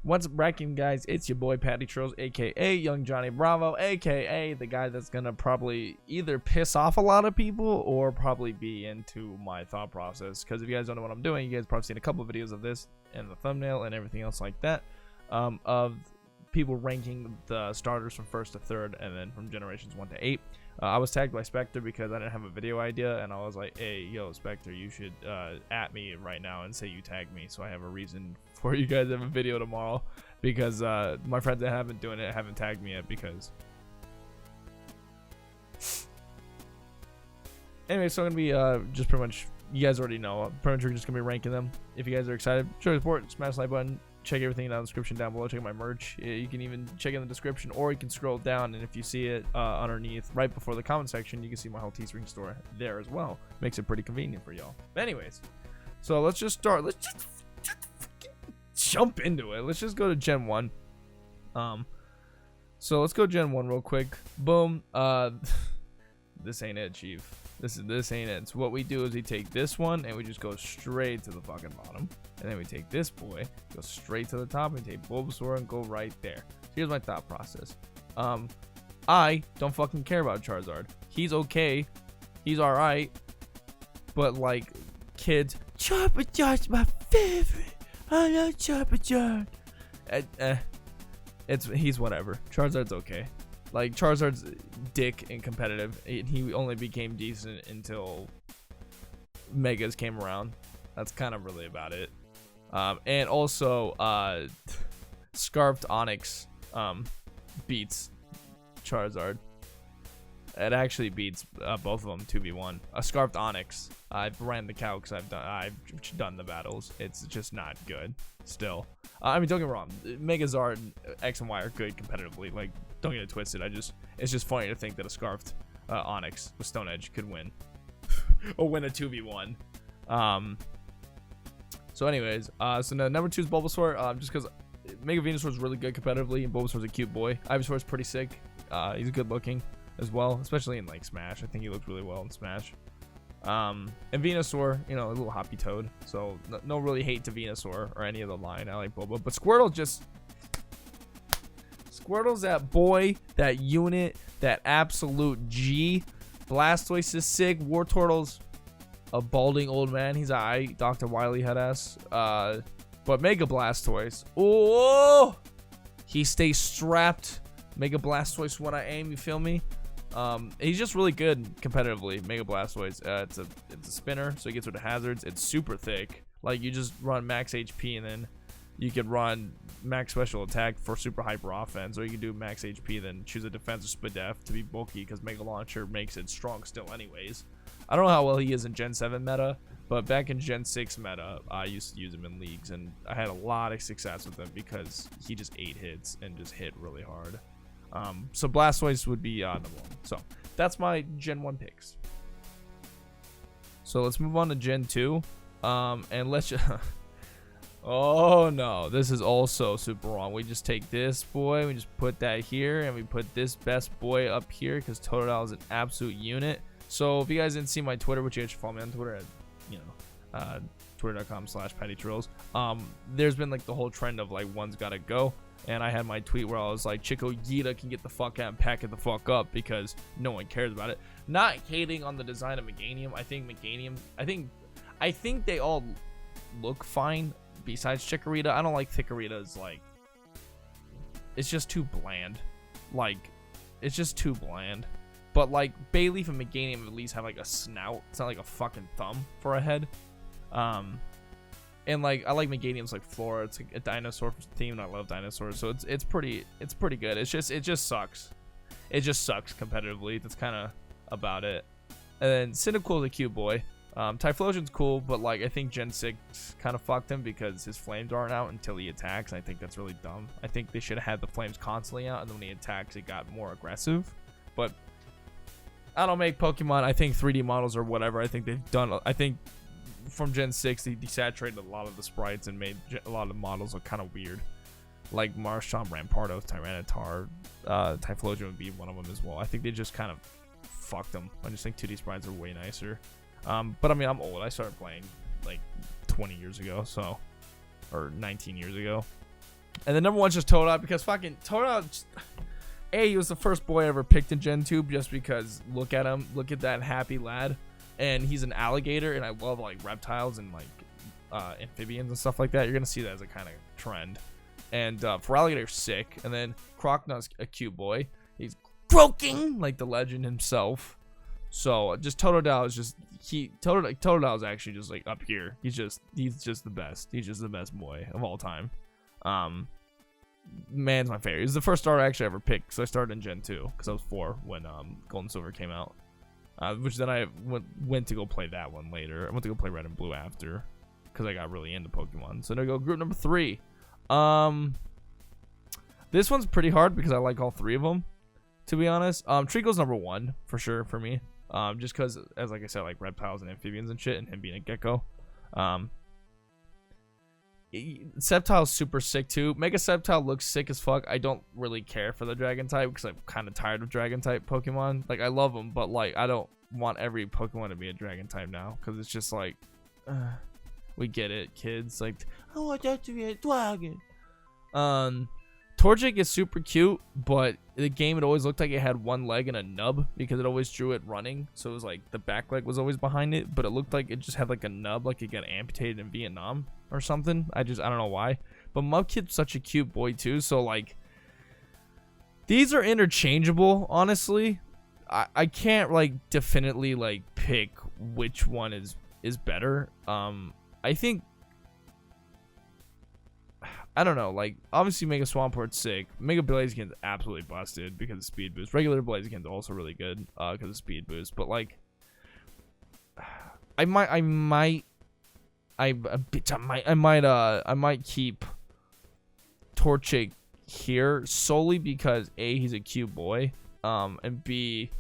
What's up, Bracken guys? It's your boy PattyTrills, aka Young Johnny Bravo, aka the guy that's gonna probably either piss off a lot of people or probably be into my thought process. Because if you guys don't know what I'm doing, you guys probably seen a couple of videos of this in the thumbnail and everything else like that, of people ranking the starters from 1st to 3rd and then from generations 1 to 8. I was tagged by Spectre because I didn't have a video idea, and I was like, hey, yo, Spectre, you should at me right now and say you tagged me so I have a reason for you guys to have a video tomorrow, because my friends that haven't doing it haven't tagged me yet. Because anyway, so I'm gonna be just pretty much, you guys already know, pretty much we're just gonna be ranking them. If you guys are excited, show your support, smash the like button, check everything in the description down below, check out my merch. You can even check in the description, or you can scroll down, and if you see it underneath right before the comment section, you can see my whole Teespring store there as well. Makes it pretty convenient for y'all. But anyways, so let's just start. Let's just jump into it. Let's just go to Gen 1. So let's go Gen 1 real quick. Boom. This ain't it, chief. This ain't it. So what we do is we take this one and we just go straight to the fucking bottom, and then we take this boy, go straight to the top, and take Bulbasaur and go right there. So here's my thought process. I don't fucking care about Charizard. He's okay, he's all right, but like, kids, Charizard's my favorite. I love Charizard. He's whatever. Charizard's okay. Like, Charizard's dick and competitive. He only became decent until Megas came around. That's kind of really about it. And also, Scarfed Onyx beats Charizard. It actually beats both of them 2v1. A Scarfed Onyx, I've ran the cow because I've done the battles. It's just not good still. I mean, don't get me wrong, Megazard, X and Y are good competitively. Like, don't get it twisted. It's just funny to think that a Scarfed Onyx with Stone Edge could win or win a 2v1. So anyways, so now number 2 is Bulbasaur, just because Mega Venusaur is really good competitively, and Bulbasaur's a cute boy. Ivysaur is pretty sick. He's good looking as well, especially in like Smash. I think he looks really well in Smash. And Venusaur, you know, a little hoppy toad, so no really hate to Venusaur or any of the line. I like Bulba, but Squirtle's that boy, that unit, that absolute G. Blastoise is sick. Wartortle's a balding old man. He's alright. Dr. Wily head ass. But Mega Blastoise, oh, he stays strapped. Mega Blastoise when I aim, you feel me? He's just really good competitively. Mega Blastoise, it's a spinner, so he gets rid of hazards. It's super thick. Like, you just run max HP, and then you can run max special attack for super hyper offense, or you can do max HP, then choose a defense or Spadef to be bulky, because Mega Launcher makes it strong still anyways. I don't know how well he is in Gen 7 meta, but back in Gen 6 meta, I used to use him in leagues, and I had a lot of success with him because he just 8 hits and just hit really hard. So Blastoise would be number 1. So that's my Gen 1 picks. So let's move on to Gen 2. And let's just oh no, this is also super wrong. We just take this boy, we just put that here, and we put this best boy up here because Totodile is an absolute unit. So if you guys didn't see my Twitter, which you guys should follow me on Twitter at, you know, twitter.com/PattyTrills. There's been like the whole trend of like one's gotta go. And I had my tweet where I was like, Chico Yita can get the fuck out and pack it the fuck up because no one cares about it. Not hating on the design of Meganium. I think they all look fine besides Chikorita. I don't like Chikorita's, like, it's just too bland. Like, it's just too bland. But like Bayleaf and Meganium at least have like a snout. It's not like a fucking thumb for a head. And like, I like Meganium's like Flora. It's like a dinosaur theme, and I love dinosaurs, so it's pretty good. It just sucks. It just sucks competitively. That's kind of about it. And then Cyndaquil's a cute boy. Typhlosion's cool, but like, I think Gen 6 kind of fucked him because his flames aren't out until he attacks. I think that's really dumb. I think they should have had the flames constantly out, and then when he attacks, it got more aggressive. But I don't make Pokemon. I think 3D models or whatever. I think they've done. I think from Gen 6, they desaturated a lot of the sprites and made a lot of models look kind of weird. Like Marshtomp, Rampardos, Tyranitar, Typhlosion would be one of them as well. I think they just kind of fucked them. I just think 2D sprites are way nicer. But I mean, I'm old. I started playing like 20 years ago, so, or 19 years ago. And the number one's just Totodile because fucking Totodile. He was the first boy I ever picked in Gen 2 just because look at him, look at that happy lad, and he's an alligator, and I love like reptiles and like amphibians and stuff like that. You're gonna see that as a kind of trend. And for alligator, sick. And then Crocno's a cute boy. He's croaking like the legend himself. So just Totodile is just Totodile is actually just like up here. He's just the best. He's just the best boy of all time. Man's my favorite. He's the first starter I actually ever picked because I started in Gen 2 because I was 4 when Gold and Silver came out. Which then I went to go play that one later. I went to go play Red and Blue after because I got really into Pokemon. So now go group number 3. This one's pretty hard because I like all 3 of them, to be honest. Treecko's number 1 for sure for me. Just because, as like I said, like reptiles and amphibians and shit, and him being a gecko. Sceptile's super sick too. Mega Sceptile looks sick as fuck. I don't really care for the Dragon type because I'm kind of tired of Dragon type Pokemon. Like, I love them, but like I don't want every Pokemon to be a Dragon type now because it's just like, we get it, kids. Like, I want that to be a dragon. Torchic is super cute, but the game it always looked like it had one leg and a nub because it always drew it running. So it was like the back leg was always behind it, but it looked like it just had like a nub, like it got amputated in Vietnam or something. I don't know why. But Mudkip's such a cute boy too. So like these are interchangeable, honestly. I can't like definitely like pick which one is better. I think I don't know, like, obviously Mega Swamport's sick. Mega Blaziken's absolutely busted because of speed boost. Regular Blaziken's also really good because of speed boost. But, like, I might keep Torchic here solely because A, he's a cute boy, and B,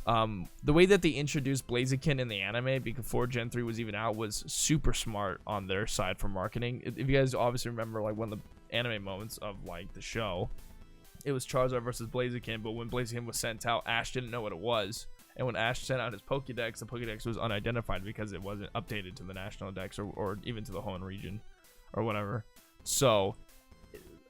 the way that they introduced Blaziken in the anime before Gen 3 was even out was super smart on their side for marketing. If you guys obviously remember, like, one of the anime moments of like the show, it was Charizard versus Blaziken, but when Blaziken was sent out, Ash didn't know what it was, and when Ash sent out his Pokédex, the Pokédex was unidentified because it wasn't updated to the national dex or even to the Hoenn region or whatever. So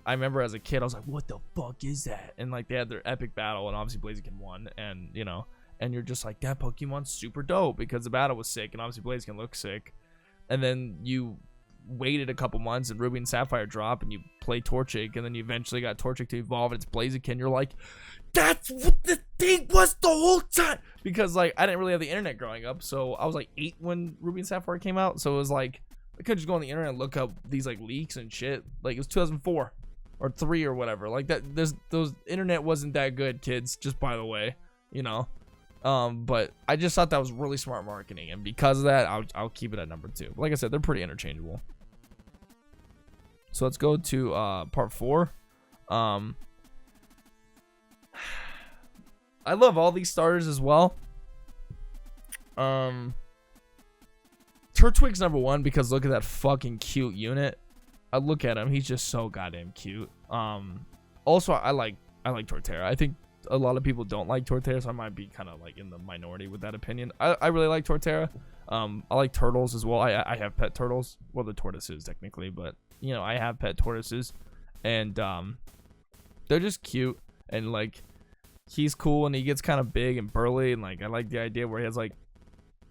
I remember as a kid I was like, what the fuck is that? And like they had their epic battle and obviously Blaziken won, and you know, and you're just like, that Pokemon's super dope because the battle was sick and obviously Blaziken looked sick. And then you waited a couple months and Ruby and Sapphire drop and you play Torchic, and then you eventually got Torchic to evolve and it's Blaziken. You're like, that's what the thing was the whole time, because like I didn't really have the internet growing up, so I was like 8 when Ruby and Sapphire came out, so it was like I could just go on the internet and look up these like leaks and shit. Like it was 2004 or 3 or whatever, like that. Those internet wasn't that good, kids, just by the way, you know. But I just thought that was really smart marketing, and because of that I'll keep it at number 2. Like I said, they're pretty interchangeable. So let's go to part 4. I love all these starters as well. Turtwig's number 1 because look at that fucking cute unit. I look at him, he's just so goddamn cute. Also I like Torterra. I think a lot of people don't like Torterra, so I might be kind of like in the minority with that opinion. I really like Torterra. I like turtles as well. I have pet turtles. Well, the tortoises technically, but you know, I have pet tortoises, and they're just cute, and like he's cool, and he gets kind of big and burly, and like I like the idea where he has like,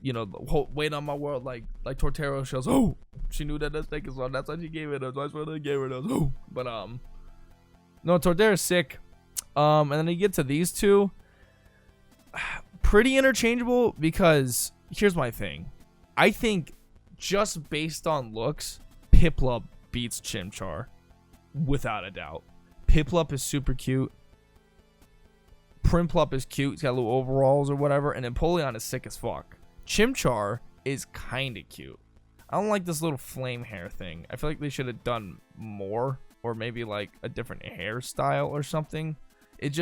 you know, the whole weight on my world, like Torterra shows. Oh, she knew that snake as well. That's why she gave it us. That's why they gave it us. Oh, but no, Torterra's sick. And then you get to these two, pretty interchangeable because here's my thing. I think just based on looks, Piplup beats Chimchar without a doubt. Piplup is super cute. Primplup is cute. He's got little overalls or whatever. And Empoleon is sick as fuck. Chimchar is kind of cute. I don't like this little flame hair thing. I feel like they should have done more, or maybe like a different hairstyle or something. It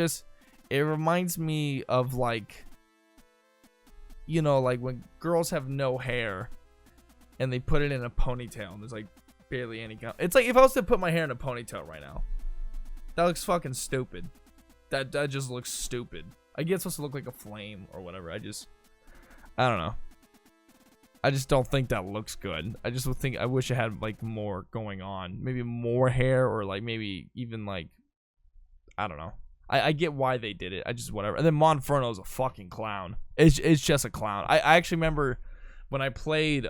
reminds me of like, you know, like when girls have no hair and they put it in a ponytail and there's like barely any. It's like if I was to put my hair in a ponytail right now, that looks fucking stupid. That just looks stupid. I get it's supposed to look like a flame or whatever. I don't know. I just don't think that looks good. I just would think I wish it had like more going on, maybe more hair, or like maybe even like I don't know. I get why they did it. I just whatever. And then Monferno's a fucking clown. It's just a clown. I actually remember when I played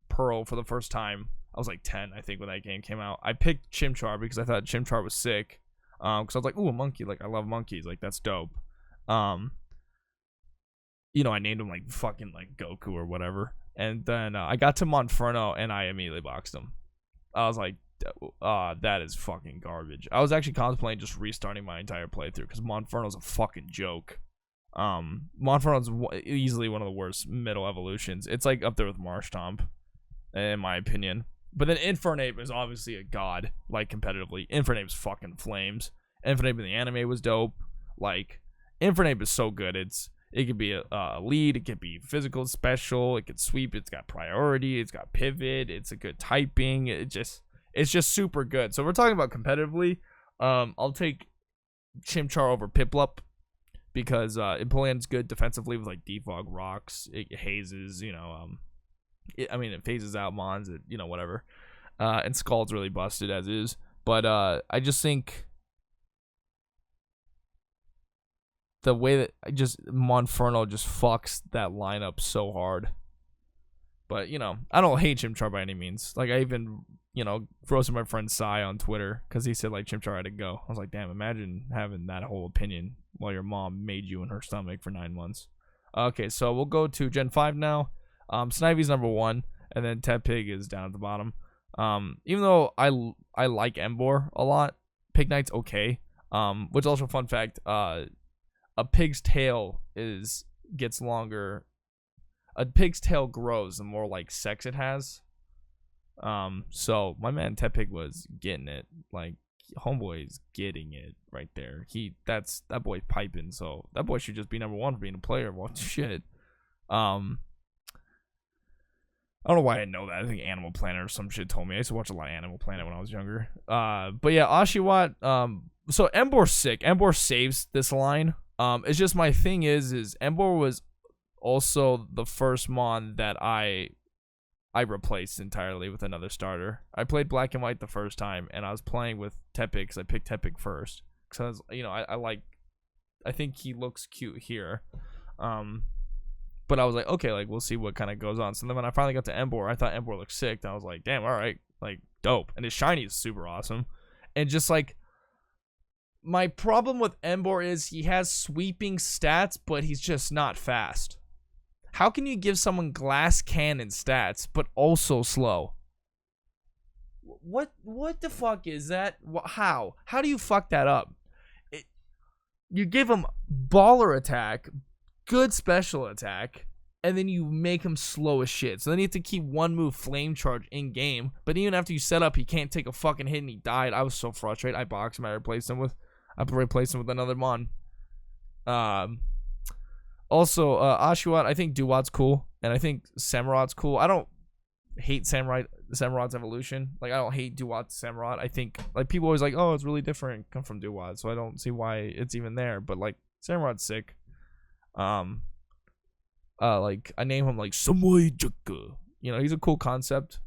Pearl for the first time. I was like 10, I think, when that game came out. I picked Chimchar because I thought Chimchar was sick. Because I was like, ooh, a monkey. Like, I love monkeys. Like, that's dope. You know, I named him like fucking like Goku or whatever. And then I got to Monferno and I immediately boxed him. I was like, that is fucking garbage. I was actually contemplating just restarting my entire playthrough because Monferno's a fucking joke. Monferno's easily one of the worst middle evolutions. It's like up there with Marshtomp, in my opinion. But then Infernape is obviously a god, like competitively. Infernape's fucking flames. Infernape in the anime was dope. Like, Infernape is so good. It could be a lead, it could be physical, special, it could sweep, it's got priority, it's got pivot, it's a good typing. It's just super good. So if we're talking about competitively, I'll take Chimchar over Piplup because Empoleon's good defensively with like Defog rocks, it hazes, you know, it phases out Mons, you know, whatever. And Scald's really busted as is. But I just think the way that Monferno just fucks that lineup so hard. But, you know, I don't hate Chimchar by any means. Like, I even, you know, roasted my friend Sai on Twitter because he said, like, Chimchar had to go. I was like, damn, imagine having that whole opinion while your mom made you in her stomach for 9 months. Okay, so we'll go to Gen 5 now. Snivy's number 1, and then Tepig is down at the bottom. Even though I like Emboar a lot, Pig Knight's okay. Which also, fun fact, a pig's tail gets longer. A pig's tail grows the more like sex it has. So my man Tepig was getting it. Like, homeboy's getting it right there. That boy's piping. So that boy should just be number 1 for being a player. Well, shit. I don't know why I know that. I think Animal Planet or some shit told me. I used to watch a lot of Animal Planet when I was younger. But yeah, Oshawott. So Emboar's sick. Emboar saves this line. It's just my thing is Emboar was also the first mon that I replaced entirely with another starter. I played Black and White the first time, and I was playing with Tepig because I picked Tepig first. Because, you know, I think he looks cute here. But I was like, okay, like, we'll see what kind of goes on. So then when I finally got to Emboar, I thought Emboar looked sick. And I was like, damn, all right, like, dope. And his shiny is super awesome. And just like, my problem with Emboar is he has sweeping stats, but he's just not fast. How can you give someone glass cannon stats, but also slow? What the fuck is that? How do you fuck that up? You give him baller attack, good special attack, and then you make him slow as shit. So then you have to keep one move flame charge in game. But even after you set up, he can't take a fucking hit and he died. I was so frustrated. I boxed him. I replaced him with another mon. Also, Oshawott, I think Duwat's cool, and I think Samurot's cool. I don't hate Samurot's evolution. Like, I don't hate Duwat's Samurott. I think, like, people always like, oh, it's really different come from Duwat, so I don't see why it's even there. But, like, Samurot's sick. Like, I name him, like, Samoy Juku. You know, he's a cool concept.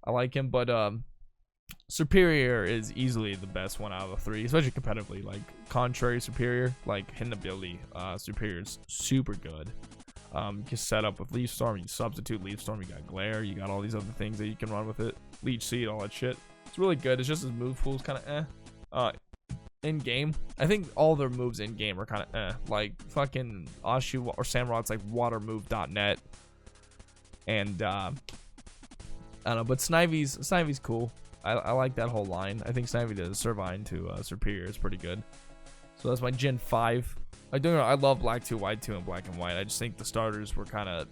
I like him, but, Superior is easily the best one out of the 3, especially competitively. Like, contrary Superior, like, hidden ability, Superior is super good. You can set up with Leaf Storm, you substitute Leaf Storm, you got Glare, you got all these other things that you can run with it. Leech Seed, all that shit. It's really good. It's just his move pool is kind of in game, I think all their moves in game are kind of like fucking Ashu or Samurot's like watermove.net, and I don't know, but Snivy's cool. I like that whole line. I think Snivy does Servine to Superior is pretty good. So that's my Gen 5. I love Black 2, White 2, and Black and White. I just think the starters were kind of,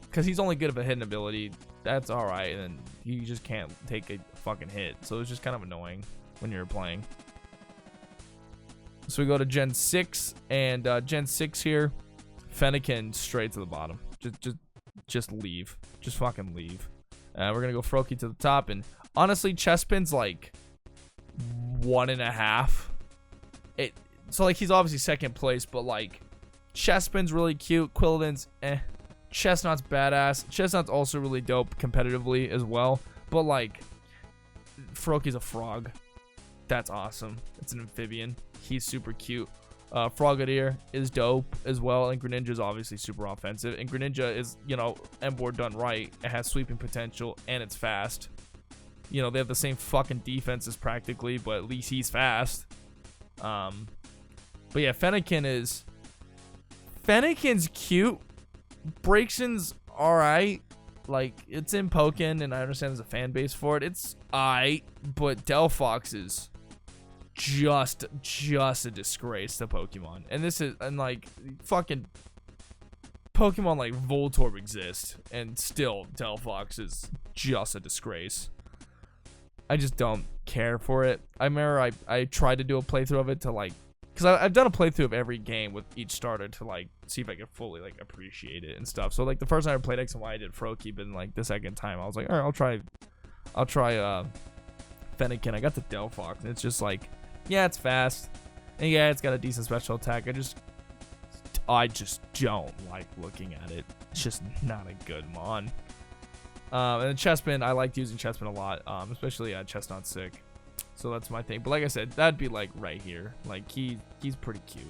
because he's only good of a hidden ability. That's all right, and then you just can't take a fucking hit. So it's just kind of annoying when you're playing. So we go to Gen 6, and Gen 6 here, Fennekin straight to the bottom. Just leave. Just fucking leave. We're gonna go Froakie to the top, and honestly, Chespin's like 1.5. So like he's obviously second place, but like Chespin's really cute. Quilladin's Chestnut's badass. Chestnut's also really dope competitively as well. But like, Froakies a frog. That's awesome. It's an amphibian. He's super cute. Frogadier is dope as well, and Greninja's obviously super offensive. And Greninja is, you know, M-board done right. It has sweeping potential, and it's fast. You know, they have the same fucking defenses practically, but at least he's fast. But yeah, Fennekin's cute. Braixen's alright. Like, it's in Pokken, and I understand there's a fan base for it. It's alright, but Delphox is just a disgrace to Pokemon. And like, fucking Pokemon like Voltorb exists, and still Delphox is just a disgrace. I just don't care for it. I remember I tried to do a playthrough of it to like, because I've done a playthrough of every game with each starter to like see if I could fully like appreciate it and stuff. So like the first time I played X and Y, I did Froakie, but then like the second time I was like, all right, I'll try Fennekin. I got the Delphox, and it's just like, yeah, it's fast, and yeah, it's got a decent special attack. I just don't like looking at it. It's just not a good mon. And then Chespin, I liked using Chespin a lot, especially Chestnut's sick. So that's my thing. But like I said, that'd be like right here. Like he's pretty cute.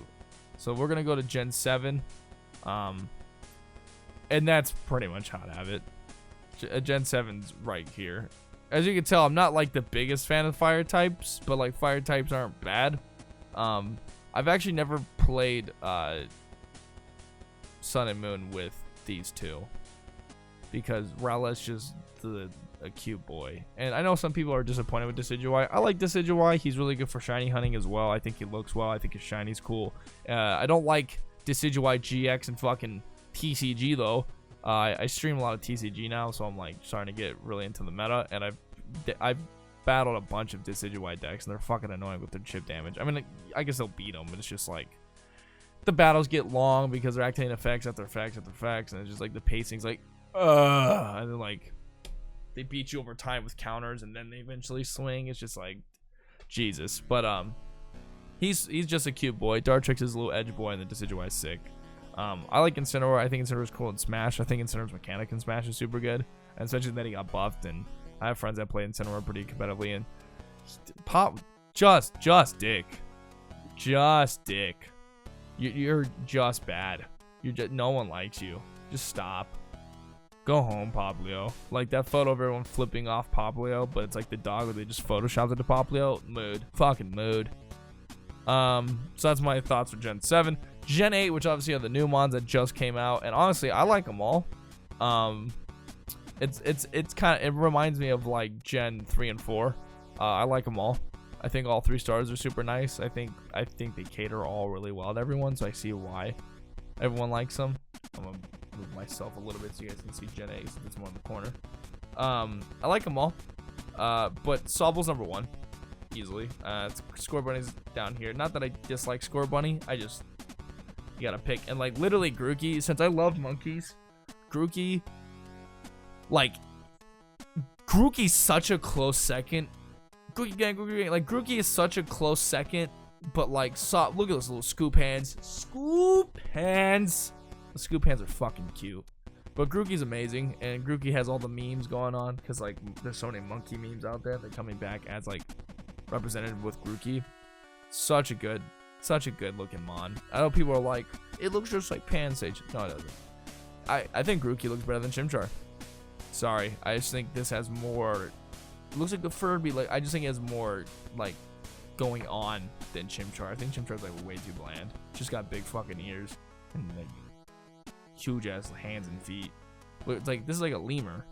So we're gonna go to Gen 7, and that's pretty much how to have it. Gen 7's right here. As you can tell, I'm not like the biggest fan of fire types, but like fire types aren't bad. I've actually never played Sun and Moon with these two, because Rowlet's just a cute boy. And I know some people are disappointed with Decidueye. I like Decidueye. He's really good for shiny hunting as well. I think he looks well. I think his shiny's cool. I don't like Decidueye GX and fucking TCG though. I stream a lot of TCG now, so I'm like starting to get really into the meta, and I've battled a bunch of Decidueye decks, and they're fucking annoying with their chip damage. I mean, like, I guess they'll beat them, but it's just like the battles get long because they're activating effects after effects after effects, and it's just like the pacing's like, and then like they beat you over time with counters, and then they eventually swing. It's just like Jesus. But he's just a cute boy. Dartrix is a little edge boy, and the Decidueye's sick. I like Incineroar. I think Incineroar's cool in Smash. I think Incineroar's mechanic in Smash is super good, and especially that he got buffed. And I have friends that play Incineroar pretty competitively, and Pop just dick. You're just bad. No one likes you. Just stop. Go home, Poplio. Like that photo of everyone flipping off Poplio, but it's like the dog where they just photoshopped it to Poplio. Mood. Fucking mood. So that's my thoughts for Gen 7. Gen 8, which obviously are the new mons that just came out, and honestly, I like them all. It's kind of, it reminds me of like Gen 3 and 4. I like them all. I think all 3 stars are super nice. I think they cater all really well to everyone, so I see why everyone likes them. I'm gonna move myself a little bit so you guys can see Gen 8 since it's more in the corner. I like them all, but Sobble's number 1 easily. Score Bunny's down here. Not that I dislike Score Bunny, you gotta pick. And like literally Grookey, since I love monkeys, Grookey's such a close second. Grookey gang. Like Grookey is such a close second, but like look at those little scoop hands. The scoop hands are fucking cute. But Grookey's amazing, and Grookey has all the memes going on, because like there's so many monkey memes out there. They're coming back as like represented with Grookey. Such a good looking mon. I know people are like, it looks just like Pansage. No, it doesn't. I think Grookey looks better than Chimchar. Sorry, I just think this has more. It looks like the Furby. Like I just think it has more like going on than Chimchar. I think Chimchar's like way too bland. Just got big fucking ears and like huge ass hands and feet. But it's like this is like a lemur.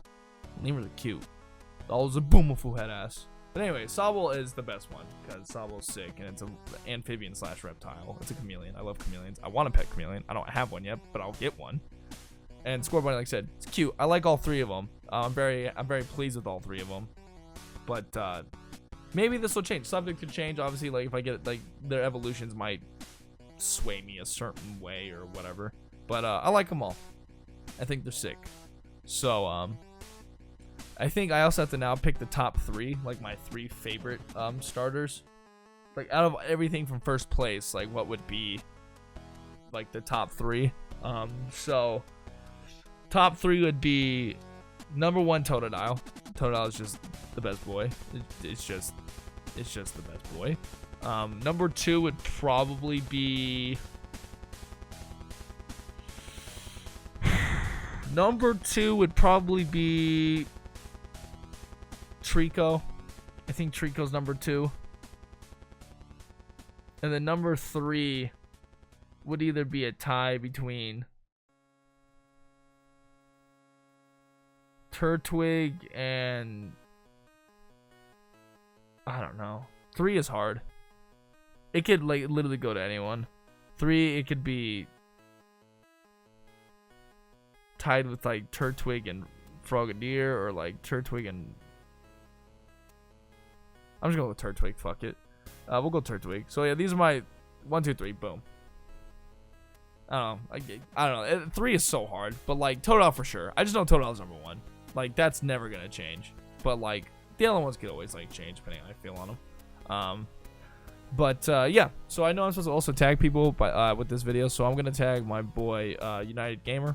Lemurs are cute. Always a boomiful head ass. But anyway, Sobble is the best one because Sobble's sick, and it's an amphibian / reptile. It's a chameleon. I love chameleons. I want a pet chameleon. I don't have one yet, but I'll get one. And Score Bunny, like I said, it's cute. I like all 3 of them. I'm very pleased with all 3 of them. But maybe this will change. Subject to change. Obviously, like if I get like their evolutions might sway me a certain way or whatever. But I like them all. I think they're sick. So I think I also have to now pick the top 3, like my 3 favorite starters. Like out of everything from first place, like what would be like the top 3? So Top 3 would be number 1, Totodile. Totodile is just the best boy. It's just the best boy. Number 2 would probably be Trico. I think Trico's number 2. And then number 3 would either be a tie between Turtwig and I don't know. 3 is hard. It could like literally go to anyone. 3, it could be tied with like Turtwig and Frogadier, or like Turtwig and I'm just going with Turtwig. Fuck it. We'll go Turtwig. So yeah, these are my 1, 2, 3. Boom. I don't know. 3 is so hard, but like Totodile for sure. I just know Totodile's number 1. Like that's never gonna change. But like the other ones could always like change depending on how I feel on them. Yeah. So I know I'm supposed to also tag people with this video, so I'm gonna tag my boy United Gamer,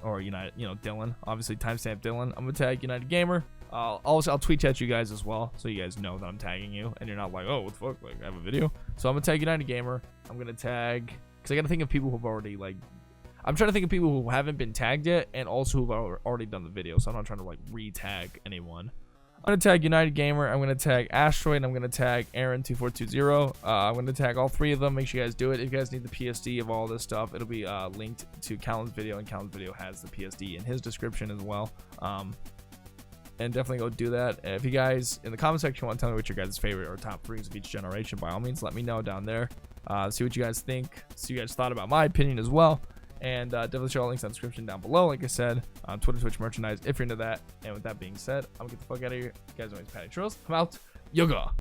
or United, Dylan. Obviously timestamp Dylan. I'm gonna tag United Gamer. I'll tweet at you guys as well, so you guys know that I'm tagging you, and you're not like, oh, what the fuck, like I have a video. So I'm gonna tag United Gamer. I'm gonna tag, because I gotta think of people who've already like, I'm trying to think of people who haven't been tagged yet, and also who've already done the video. So I'm not trying to like re-tag anyone. I'm gonna tag United Gamer. I'm gonna tag Asteroid. And I'm gonna tag Aaron2420. I'm gonna tag all 3 of them. Make sure you guys do it. If you guys need the PSD of all this stuff, it'll be linked to Callan's video, and Callan's video has the PSD in his description as well. And definitely go do that. If you guys in the comment section want to tell me what your guys' favorite or top 3s of each generation, by all means, let me know down there. See what you guys think. See what you guys thought about my opinion as well. And definitely share all links in the description down below. Like I said, Twitter, Twitch, merchandise, if you're into that. And with that being said, I'm gonna get the fuck out of here. You guys know it's PattyTrills. I'm out. Yoga.